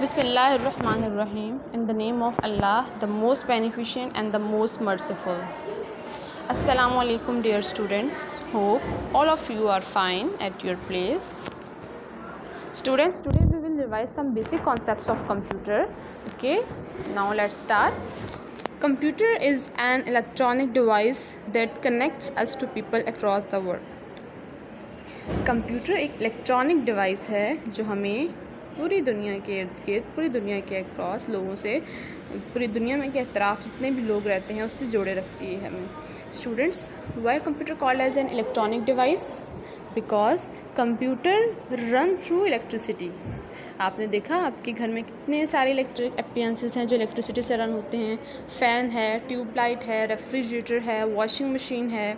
Bismillahirrahmanirrahim. In the name of Allah, the most beneficent and the most merciful. Assalamu alaikum, dear students. Hope all of you are fine at your place. Students, today we will revise some basic concepts of computer. Okay, now let's start. Computer is an electronic device that connects us to people across the world. Computer एक electronic device है जो हमें पूरी दुनिया के इर्द गिर्द, पूरी दुनिया के अक्रॉस लोगों से, पूरी दुनिया में के अतराफ़ जितने भी लोग रहते हैं उससे जोड़े रखती है हमें. Students, why computer called as an electronic device? Because computer run through electricity. आपने देखा आपके घर में कितने सारे इलेक्ट्रिक अप्लायंसेस हैं जो इलेक्ट्रिसिटी से रन होते हैं. फ़ैन है, ट्यूबलाइट है, रेफ्रिजरेटर है, वॉशिंग मशीन है,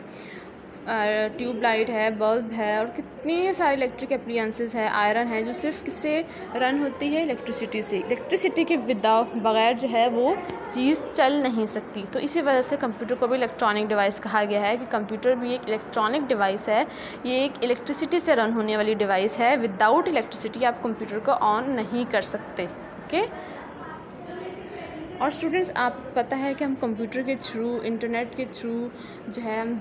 ट्यूबलाइट है, बल्ब है और कितने सारे इलेक्ट्रिक अप्लायंसेस है, आयरन है जो सिर्फ किससे रन होती है? इलेक्ट्रिसिटी से. इलेक्ट्रिसिटी के बगैर जो है वो चीज़ चल नहीं सकती. तो इसी वजह से कंप्यूटर को भी इलेक्ट्रॉनिक डिवाइस कहा गया है कि कंप्यूटर भी एक इलेक्ट्रॉनिक डिवाइस है. ये एक इलेक्ट्रिसिटी से रन होने वाली डिवाइस है. विदाउट इलेक्ट्रिसिटी आप कंप्यूटर को ऑन नहीं कर सकते. ओके. और स्टूडेंट्स, आप पता है कि हम कंप्यूटर के थ्रू, इंटरनेट के थ्रू जो है हम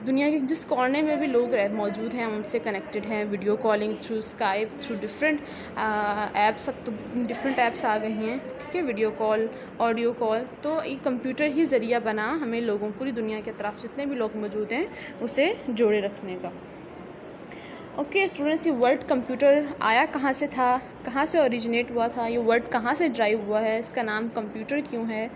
दुनिया के जिस कोने में भी लोग मौजूद हैं उनसे कनेक्टेड हैं. Video calling through Skype, through different apps. अब तो डिफरेंट ऐप्स आ गई हैं, ठीक है, वीडियो कॉल, ऑडियो कॉल. तो ये कंप्यूटर ही ज़रिया बना हमें लोगों, पूरी दुनिया के तरफ जितने भी लोग मौजूद हैं उसे जोड़े रखने का. ओके स्टूडेंट्स, ये वर्ड कंप्यूटर आया कहाँ से था, कहाँ से ओरिजिनेट हुआ था, ये वर्ड कहाँ से ड्राइव हुआ है, इसका नाम कंप्यूटर क्यों है,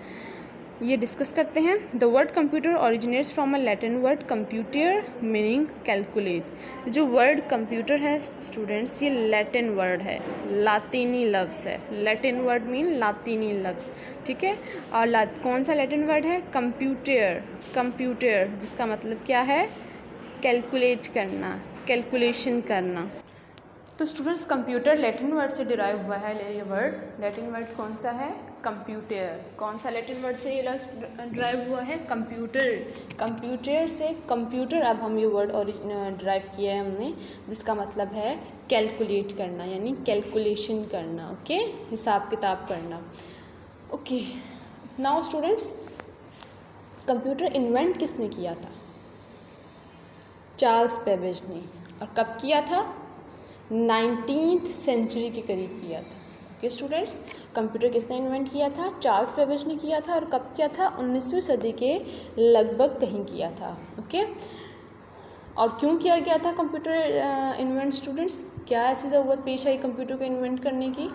ये डिस्कस करते हैं. The word computer originates from a Latin word computer meaning calculate. जो वर्ड कंप्यूटर है स्टूडेंट्स, ये लैटिन वर्ड है, लातीनी लफ्ज़ है. लैटिन वर्ड मीन लातीनी लफ्ज़, ठीक है. और कौन सा लैटिन वर्ड है? कंप्यूटर. कंप्यूटर जिसका मतलब क्या है? कैलकुलेट करना, कैलकुलेशन करना. तो स्टूडेंट्स, कंप्यूटर लैटिन वर्ड से डिराइव हुआ है. ये वर्ड लैटिन वर्ड कौन सा है? कंप्यूटर. कौन सा लैटिन वर्ड से ये डिराइव हुआ है? कंप्यूटर. कंप्यूटर से कंप्यूटर. अब हम ये वर्ड डिराइव किया है हमने, जिसका मतलब है कैलकुलेट करना, यानी कैलकुलेशन करना. ओके, हिसाब किताब करना. Okay, now students, computer invent किसने किया था? चार्ल्स बेबेज ने. और कब किया था? 19th सेंचुरी के करीब किया था. ओके स्टूडेंट्स, कंप्यूटर किसने इन्वेंट किया था? चार्ल्स बेबेज ने किया था. और कब किया था? 19वीं सदी के लगभग कहीं किया था. ओके. और क्यों किया गया था कंप्यूटर इन्वेंट स्टूडेंट्स? क्या ऐसी ज़रूरत पेश आई कंप्यूटर को इन्वेंट करने की?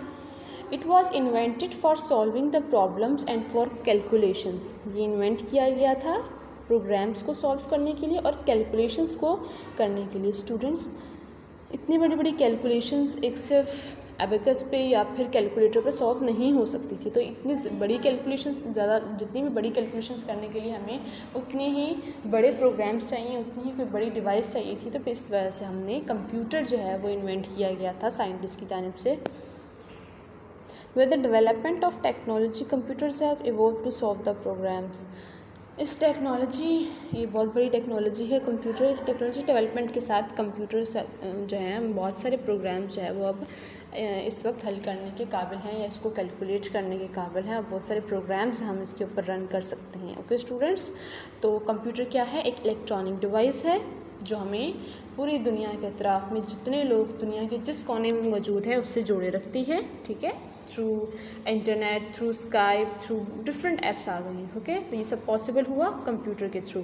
It was invented for solving the problems and for calculations. ये इन्वेंट किया गया था प्रोग्राम्स को सॉल्व करने के लिए और कैलकुलेशंस को करने के लिए. स्टूडेंट्स, इतनी बड़ी बड़ी कैलकुलेशंस एक सिर्फ एबेकस पे या फिर कैलकुलेटर पे सॉल्व नहीं हो सकती थी. तो इतनी बड़ी कैलकुलेशंस, जितनी भी बड़ी कैलकुलेशंस करने के लिए हमें उतने ही बड़े प्रोग्राम्स चाहिए, उतनी ही कोई बड़ी डिवाइस चाहिए थी. तो इस वजह से हमने कंप्यूटर जो है वो इन्वेंट किया गया था साइंटिस्ट की जानिब से. With the development of technology, computers have evolve to solve the programs. इस टेक्नोलॉजी, ये बहुत बड़ी टेक्नोलॉजी है कंप्यूटर. इस टेक्नोलॉजी डेवलपमेंट के साथ कंप्यूटर जो हैं बहुत सारे प्रोग्राम जो है वो अब इस वक्त हल करने के काबिल हैं या इसको कैलकुलेट करने के काबिल हैं. और बहुत सारे प्रोग्राम्स हम इसके ऊपर रन कर सकते हैं. ओके स्टूडेंट्स, तो कंप्यूटर क्या है? एक इलेक्ट्रॉनिक डिवाइस है जो हमें पूरी दुनिया के अतराफ़ में जितने लोग दुनिया के जिस कोने में मौजूद है उससे जोड़े रखती है. ठीक है, through internet, through Skype, through different apps आ गई हैं. ओके, तो ये सब पॉसिबल हुआ कंप्यूटर के थ्रू.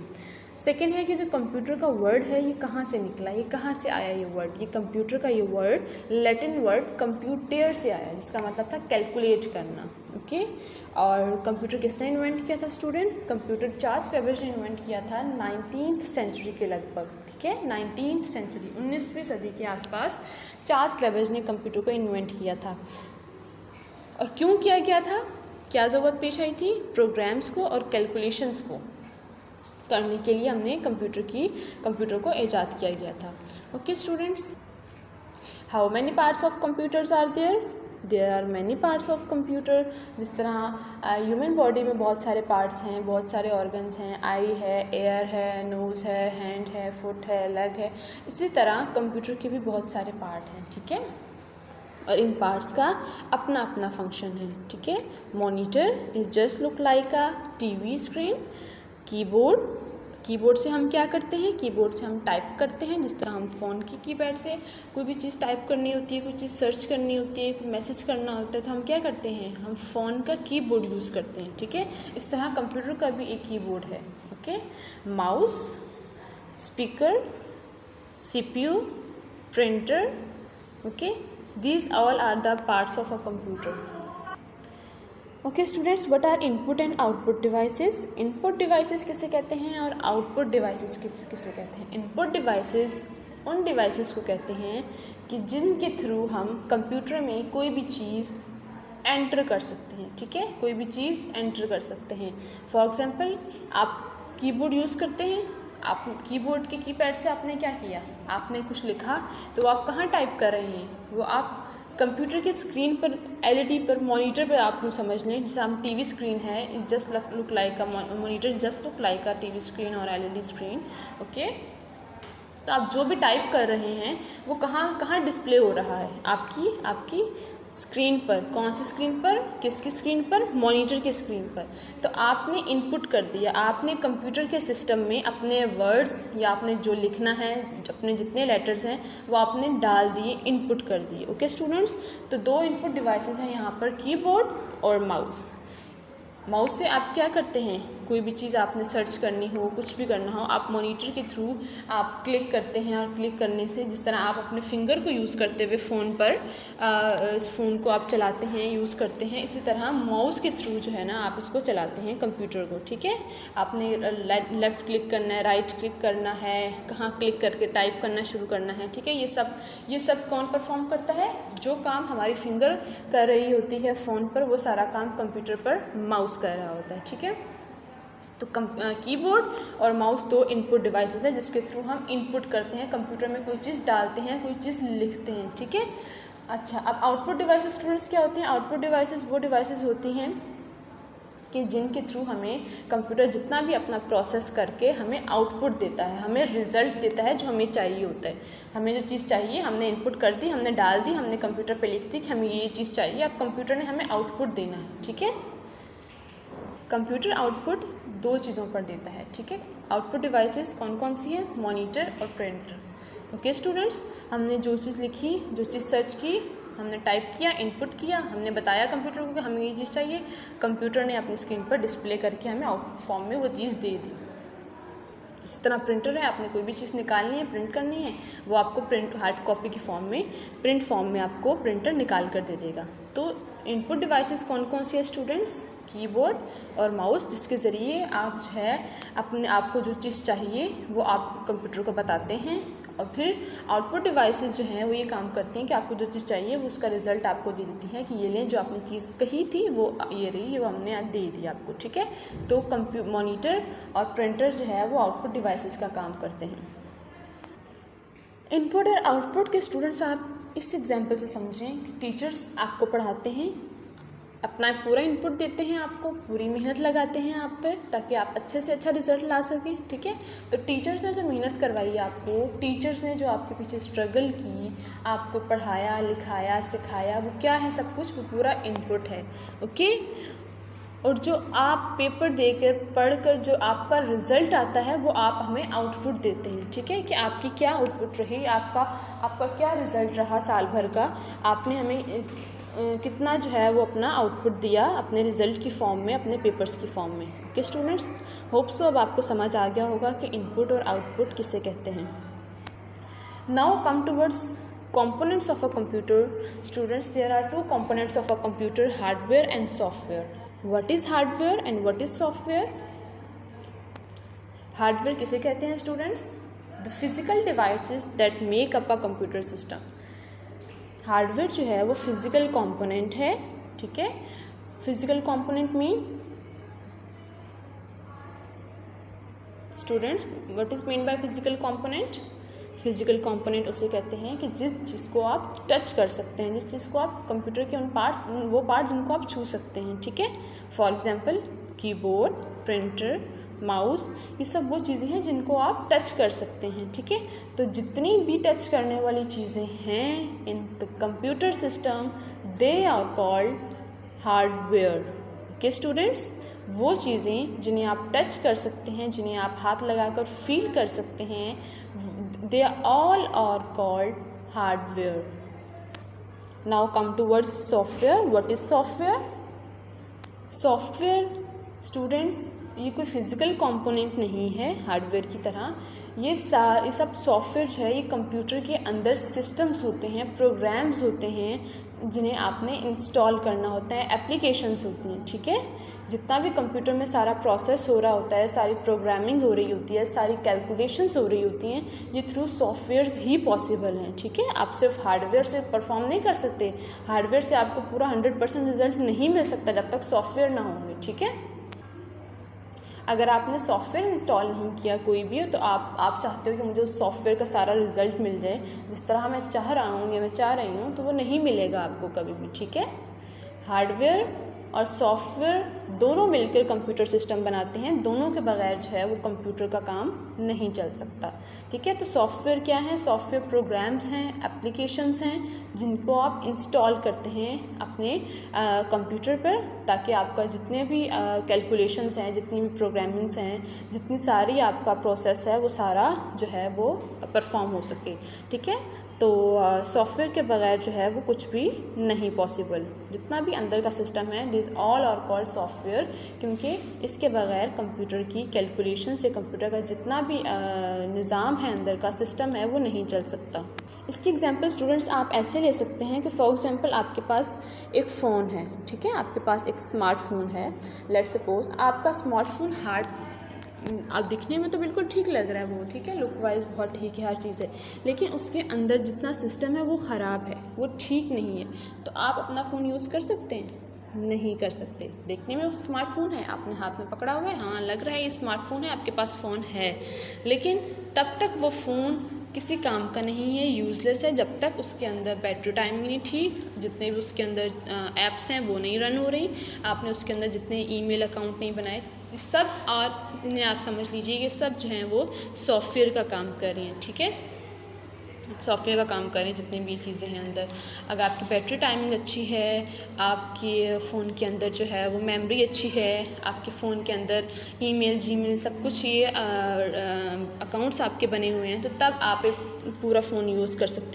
सेकेंड है कि जो कंप्यूटर का वर्ड है ये कहाँ से निकला, ये कहाँ से आया ये वर्ड? ये कंप्यूटर का ये वर्ड लैटिन वर्ड कंप्यूटर से आया, जिसका मतलब था कैलकुलेट करना. ओके. और कंप्यूटर किसने इन्वेंट किया था स्टूडेंट? कंप्यूटर चार्ल्स बेबेज ने इन्वेंट किया था 19th सेंचुरी के लगभग. ठीक है, 19th सेंचुरी, 19वीं सदी के आसपास चार्ल्स बेबेज ने कंप्यूटर को इन्वेंट किया था. और क्यों किया गया था? क्या ज़रूरत पेश आई थी? प्रोग्राम्स को और कैलकुलेशंस को करने के लिए हमने कंप्यूटर को ईजाद किया गया था. Okay students, how many parts of computers are there? There are many parts of computer. जिस तरह ह्यूमन बॉडी में बहुत सारे पार्ट्स हैं, बहुत सारे ऑर्गन्स हैं, आई है, एयर है, नोज़ है, हैंड है, फुट है, लेग है, इसी तरह कंप्यूटर के भी बहुत सारे पार्ट हैं. ठीक है. और इन पार्ट्स का अपना अपना फंक्शन है, ठीक है। Monitor is just look like a TV screen. Keyboard से हम क्या करते हैं, कीबोर्ड से हम टाइप करते हैं, जिस तरह हम फ़ोन की कीपैड से कोई भी चीज़ टाइप करनी होती है, कोई चीज़ सर्च करनी होती है, कोई मैसेज करना होता है, तो हम क्या करते हैं, हम फ़ोन का कीबोर्ड यूज़ करते हैं, ठीक है। इस तरह कंप्यूटर का भी एक कीबोर्ड है, okay. Mouse, speaker, CPU, printer, okay, these all are the parts of a computer. Okay students, what are input and output devices? Input devices किसे कहते हैं और output devices किसे कहते हैं? Input devices उन devices को कहते हैं कि जिनके थ्रू हम कंप्यूटर में कोई भी चीज़ एंटर कर सकते हैं, ठीक है, कोई भी चीज़ एंटर कर सकते हैं। फॉर एग्जांपल, आप कीबोर्ड यूज़ करते हैं, आप कीबोर्ड के कीपैड से आपने क्या किया, आपने कुछ लिखा, तो आप कहाँ टाइप कर रहे हैं, वो आप कंप्यूटर के स्क्रीन पर, LED पर, मॉनिटर पर आप लोग समझ लें, जैसे हम TV स्क्रीन है, is just look like a monitor, just look like a TV screen और LED स्क्रीन, ओके। तो आप जो भी टाइप कर रहे हैं वो कहाँ डिस्प्ले हो रहा है, आपकी स्क्रीन पर। कौन सी स्क्रीन पर, किसकी स्क्रीन पर, मॉनिटर की स्क्रीन पर। तो आपने इनपुट कर दिया, आपने कंप्यूटर के सिस्टम में अपने वर्ड्स या आपने जो लिखना है, अपने जितने लेटर्स हैं वो आपने डाल दिए, इनपुट कर दिए, ओके स्टूडेंट्स। तो दो इनपुट डिवाइसेस हैं यहाँ पर, कीबोर्ड और माउस। माउस से आप क्या करते हैं, कोई भी चीज़ आपने सर्च करनी हो, कुछ भी करना हो, आप मॉनिटर के थ्रू आप क्लिक करते हैं, और क्लिक करने से, जिस तरह आप अपने फिंगर को यूज़ करते हुए फ़ोन पर इस फ़ोन को आप चलाते हैं, यूज़ करते हैं, इसी तरह माउस के थ्रू जो है ना आप इसको चलाते हैं कंप्यूटर को, ठीक है। आपने लेफ़्ट क्लिक करना है, राइट क्लिक करना है, कहाँ क्लिक करके टाइप करना शुरू करना है, ठीक है। ये सब कौन परफॉर्म करता है, जो काम हमारी फिंगर कर रही होती है फ़ोन पर, वो सारा काम कंप्यूटर पर माउस कर रहा होता है, ठीक है। तो कीबोर्ड और माउस दो इनपुट डिवाइसेस है जिसके थ्रू हम इनपुट करते हैं, कंप्यूटर में कोई चीज़ डालते हैं, कोई चीज़ लिखते हैं, ठीक है। अच्छा, अब आउटपुट डिवाइसेस स्टूडेंट्स क्या होते हैं? आउटपुट डिवाइसेस वो डिवाइसेस होती हैं कि जिनके थ्रू हमें कंप्यूटर जितना भी अपना प्रोसेस करके हमें आउटपुट देता है, हमें रिजल्ट देता है जो हमें चाहिए होता है। हमें जो चीज़ चाहिए हमने इनपुट कर दी, हमने डाल दी, हमने कंप्यूटर पे लिख दी कि हमें ये चीज़ चाहिए, अब कंप्यूटर ने हमें आउटपुट देना है, ठीक है। कंप्यूटर आउटपुट दो चीज़ों पर देता है, ठीक है। आउटपुट डिवाइसेस कौन कौन सी हैं? मॉनिटर और प्रिंटर, ओके स्टूडेंट्स। हमने जो चीज़ लिखी, जो चीज़ सर्च की, हमने टाइप किया, इनपुट किया, हमने बताया कंप्यूटर को कि हमें ये चीज़ चाहिए, कंप्यूटर ने अपनी स्क्रीन पर डिस्प्ले करके हमें आउटपुट फॉर्म में वो चीज़ दे दी। इस तरह प्रिंटर है, आपने कोई भी चीज़ निकालनी है, प्रिंट करनी है, वो आपको प्रिंट हार्ड कॉपी की फॉर्म में, प्रिंट फॉर्म में आपको प्रिंटर निकाल कर दे देगा। तो इनपुट डिवाइसेस कौन कौन सी है स्टूडेंट्स? कीबोर्ड और माउस, जिसके ज़रिए आप जो है आपको जो चीज़ चाहिए वो आप कंप्यूटर को बताते हैं, और फिर आउटपुट डिवाइसेस जो हैं वो ये काम करते हैं कि आपको जो चीज़ चाहिए वो उसका रिज़ल्ट आपको दे देती है कि ये लें, जो आपने चीज़ कही थी वो ये रही, वो हमने आज दे दी आपको, ठीक है। तो मॉनिटर और प्रिंटर जो है वो आउटपुट डिवाइसेस का काम करते हैं। इनपुट और आउटपुट के स्टूडेंट्स आप इस एग्जाम्पल से समझें कि टीचर्स आपको पढ़ाते हैं, अपना पूरा इनपुट देते हैं, आपको पूरी मेहनत लगाते हैं आप पे, ताकि आप अच्छे से अच्छा रिजल्ट ला सकें, ठीक है। तो टीचर्स ने जो मेहनत करवाई आपको, टीचर्स ने जो आपके पीछे स्ट्रगल की, आपको पढ़ाया, लिखाया, सिखाया, वो क्या है? सब कुछ वो पूरा इनपुट है, ओके। और जो आप पेपर देकर पढ़कर जो आपका रिज़ल्ट आता है वो आप हमें आउटपुट देते हैं, ठीक है, कि आपकी क्या आउटपुट रही, आपका क्या रिज़ल्ट रहा साल भर का, आपने हमें कितना जो है वो अपना आउटपुट दिया अपने रिज़ल्ट की फॉर्म में, अपने पेपर्स की फॉर्म में, ओके स्टूडेंट्स। होप सो अब आपको समझ आ गया होगा कि इनपुट और आउटपुट किसे कहते हैं। Now come towards components of a computer. Students, there are two components of a computer, hardware and software. What is hardware and what is software? Hardware किसे कहते हैं students? The physical devices that make up a computer system. Hardware जो है वो physical component है, ठीक है। Physical component mean students, what is mean by physical component? Physical component उसे कहते हैं कि जिस चीज़ को आप टच कर सकते हैं, जिस चीज़ को आप कंप्यूटर के वो पार्ट जिनको आप छू सकते हैं, ठीक है। For example keyboard, printer, mouse, ये सब वो चीज़ें हैं जिनको आप टच कर सकते हैं, ठीक है। तो जितनी भी टच करने वाली चीज़ें हैं in the computer system, they are called hardware. Okay students, वो चीज़ें जिन्हें आप टच कर सकते हैं, जिन्हें आप हाथ लगाकर फील कर सकते हैं, they all are called hardware. Now come towards software. What is software? Software students ये कोई फिज़िकल कंपोनेंट नहीं है हार्डवेयर की तरह। ये सब सॉफ्टवेयर जो है ये कंप्यूटर के अंदर सिस्टम्स होते हैं, प्रोग्राम्स होते हैं जिन्हें आपने इंस्टॉल करना होता है, एप्लीकेशंस होती हैं, ठीक है। जितना भी कंप्यूटर में सारा प्रोसेस हो रहा होता है, सारी प्रोग्रामिंग हो रही होती है, सारी कैलकुलेशंस हो रही होती हैं, ये थ्रू सॉफ्टवेयर्स ही पॉसिबल हैं, ठीक है। आप सिर्फ हार्डवेयर से परफॉर्म नहीं कर सकते। हार्डवेयर से आपको पूरा 100% रिजल्ट नहीं मिल सकता जब तक सॉफ्टवेयर ना होंगे, ठीक है। अगर आपने सॉफ्टवेयर इंस्टॉल नहीं किया कोई भी, तो आप चाहते हो कि मुझे उस सॉफ्टवेयर का सारा रिजल्ट मिल जाए जिस तरह मैं चाह रहा हूँ या मैं चाह रही हूँ, तो वो नहीं मिलेगा आपको कभी भी, ठीक है। हार्डवेयर और सॉफ्टवेयर दोनों मिलकर कंप्यूटर सिस्टम बनाते हैं, दोनों के बगैर जो है वो कंप्यूटर का काम नहीं चल सकता, ठीक है। तो सॉफ्टवेयर क्या है? सॉफ्टवेयर प्रोग्राम्स हैं, एप्लीकेशंस हैं जिनको आप इंस्टॉल करते हैं अपने कंप्यूटर पर, ताकि आपका जितने भी कैलकुलेशंस हैं, जितनी भी प्रोग्रामिंग्स हैं, जितनी सारी आपका प्रोसेस है, वो सारा जो है वो परफॉर्म हो सके, ठीक है। तो सॉफ्टवेयर के बगैर जो है वो कुछ भी नहीं पॉसिबल। जितना भी अंदर का सिस्टम है, this all are called software, क्योंकि इसके बगैर कंप्यूटर की कैलकुलेशन से कंप्यूटर का जितना भी निज़ाम है, अंदर का सिस्टम है, वो नहीं चल सकता। इसकी एग्जांपल स्टूडेंट्स आप ऐसे ले सकते हैं कि फॉर एग्जांपल आपके पास एक फ़ोन है, ठीक है। आपके पास एक स्मार्टफोन है। लेट्स सपोज आपका स्मार्टफोन अब दिखने में तो बिल्कुल ठीक लग रहा है वो, ठीक है, लुक वाइज बहुत ठीक है, हर चीज़ है, लेकिन उसके अंदर जितना सिस्टम है वो ख़राब है, वो ठीक नहीं है। तो आप अपना फ़ोन यूज़ कर सकते हैं? नहीं कर सकते। देखने में स्मार्टफोन है, आपने हाथ में पकड़ा हुआ है, हाँ लग रहा है ये स्मार्टफोन है, आपके पास फ़ोन है, लेकिन तब तक वो फ़ोन किसी काम का नहीं है, यूज़लेस है, जब तक उसके अंदर बैटरी टाइमिंग नहीं ठीक, जितने भी उसके अंदर ऐप्स हैं वो नहीं रन हो रही, आपने उसके अंदर जितने ईमेल अकाउंट नहीं बनाए, सब और इन्हें आप समझ लीजिए कि सब जो हैं वो सॉफ्टवेयर का काम कर रही हैं, ठीक है। सॉफ्टवेयर का काम करें जितनी भी चीज़ें हैं अंदर। अगर आपकी बैटरी टाइमिंग अच्छी है, आपके फ़ोन के अंदर जो है वो मेमोरी अच्छी है, आपके फ़ोन के अंदर ईमेल, जीमेल सब कुछ ये अकाउंट्स आपके बने हुए हैं, तो तब आप एक पूरा फ़ोन यूज़ कर सकते हैं।